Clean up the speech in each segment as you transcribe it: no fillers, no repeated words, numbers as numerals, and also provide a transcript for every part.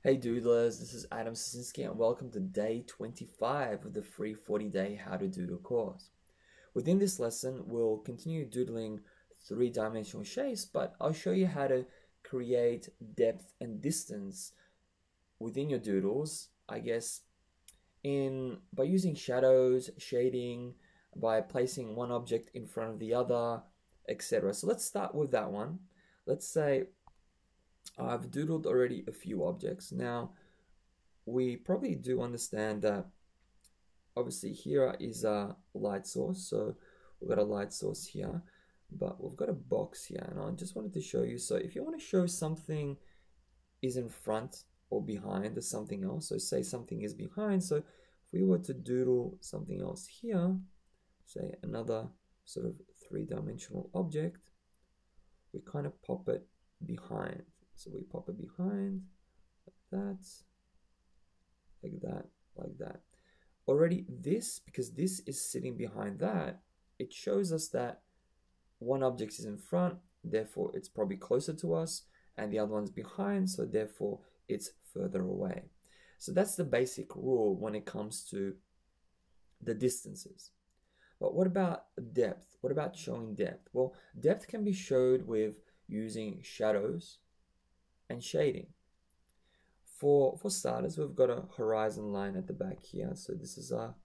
Hey Doodlers, this is Adam Sasinski and welcome to day 25 of the free 40-day How to Doodle course. Within this lesson, we'll continue doodling three-dimensional shapes, but I'll show you how to create depth and distance within your doodles, I guess, by using shadows, shading, by placing one object in front of the other, etc. So let's start with that one. Let's say I've doodled already a few objects. Now, we probably do understand that obviously here is a light source. So we've got a light source here, but we've got a box here. And I just wanted to show you. So if you want to show something is in front or behind of something else, so say something is behind. So if we were to doodle something else here, say another sort of three-dimensional object, we kind of pop it behind. So we pop it behind like that, like that, like that. Already this, because this is sitting behind that, it shows us that one object is in front, therefore it's probably closer to us, and the other one's behind, so therefore it's further away. So that's the basic rule when it comes to the distances. But what about depth? What about showing depth? Well, depth can be showed with using shadows and shading. For starters, we've got a horizon line at the back here. So this is a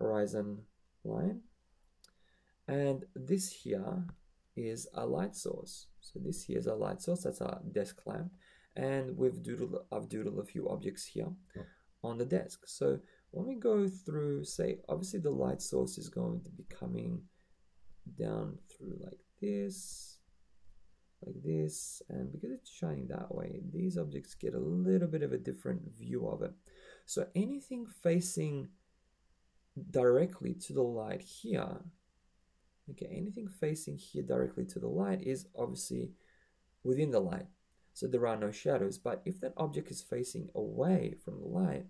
horizon line. And this here is a light source. So this here is a light source. That's our desk lamp. And I've doodled a few objects here on the desk. So when we go through, say, obviously the light source is going to be coming down through like this, and because it's shining that way, these objects get a little bit of a different view of it. So anything facing directly to the light here, okay, anything facing here directly to the light is obviously within the light, so there are no shadows. But if that object is facing away from the light,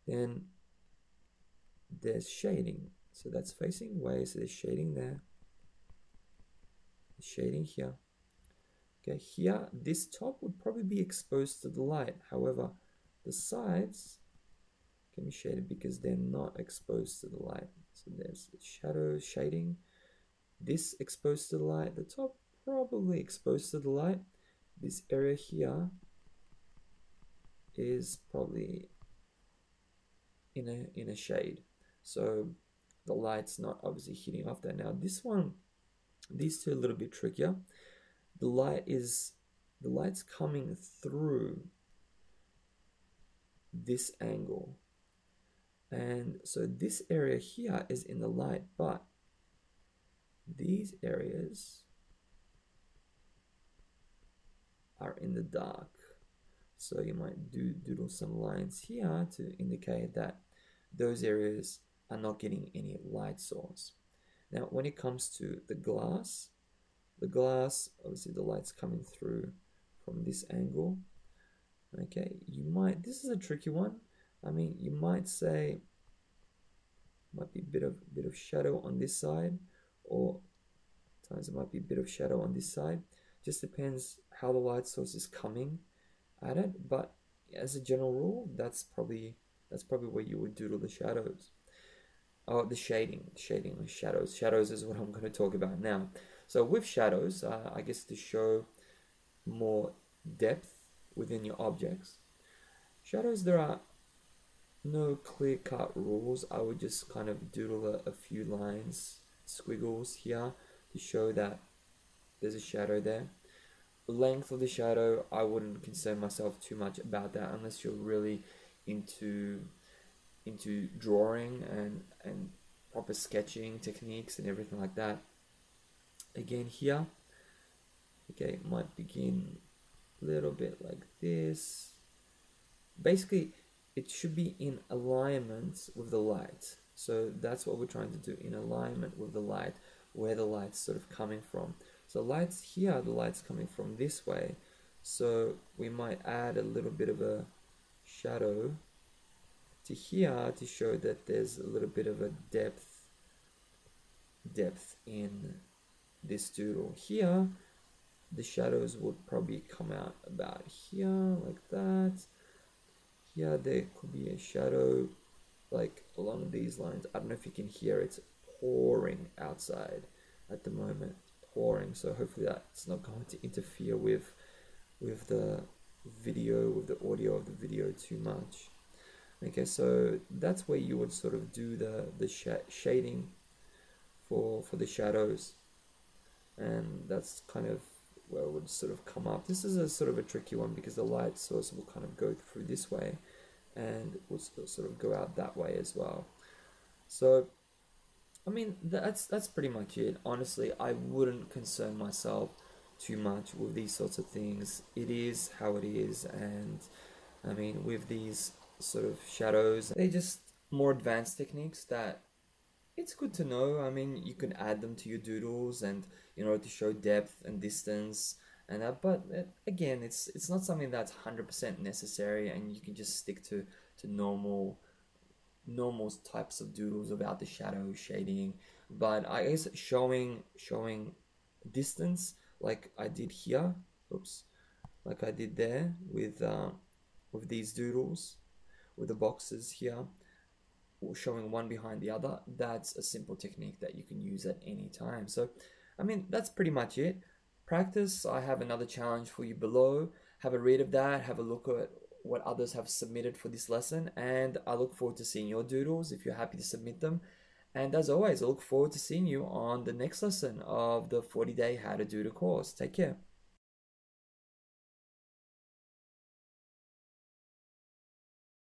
then there's shading. So that's facing away, so there's shading there, shading here. Okay, here, this top would probably be exposed to the light. However, the sides can be shaded because they're not exposed to the light. So there's shadow, shading. This exposed to the light. The top probably exposed to the light. This area here is probably in a shade. So the light's not obviously hitting off there. Now this one, these two are a little bit trickier. The light's coming through this angle, and so this area here is in the light, but these areas are in the dark. So you might doodle some lines here to indicate that those areas are not getting any light source. Now when it comes to the glass, obviously the light's coming through from this angle. Okay, this is a tricky one. I mean, you might say, might be a bit of shadow on this side, or times it might be a bit of shadow on this side. Just depends how the light source is coming at it. But as a general rule, that's probably where you would doodle the shadows. Oh, the shading of shadows. Shadows is what I'm going to talk about now. So with shadows, I guess to show more depth within your objects. Shadows, there are no clear-cut rules. I would just kind of doodle a few lines, squiggles here to show that there's a shadow there. The length of the shadow, I wouldn't concern myself too much about that unless you're really into drawing and proper sketching techniques and everything like that. Again here, okay, it might begin a little bit like this. Basically, it should be in alignment with the light. So that's what we're trying to do, in alignment with the light, where the light's sort of coming from. So light's here, the light's coming from this way. So we might add a little bit of a shadow to here to show that there's a little bit of a depth in this doodle. Here the shadows would probably come out about here like that, here there could be a shadow like along these lines. I don't know if you can hear it's pouring outside at the moment, pouring. So hopefully that's not going to interfere with the video, with the audio of the video too much. Okay, so that's where you would sort of do the shading for the shadows, and that's kind of where it would sort of come up. This is a sort of a tricky one because the light source will kind of go through this way and will sort of go out that way as well. So I mean that's pretty much it. Honestly, I wouldn't concern myself too much with these sorts of things. It is how it is, and I mean with these sort of shadows, they just more advanced techniques that it's good to know. I mean, you can add them to your doodles and in order to show depth and distance and that, but again, it's not something that's 100% necessary, and you can just stick to normal types of doodles without the shadow shading. But I guess showing distance like I did here, oops, like I did there with these doodles, with the boxes here, showing one behind the other, that's a simple technique that you can use at any time. So, I mean, that's pretty much it. Practice. I have another challenge for you below. Have a read of that, have a look at what others have submitted for this lesson, and I look forward to seeing your doodles if you're happy to submit them. And as always, I look forward to seeing you on the next lesson of the 40-day How to Doodle course. Take care.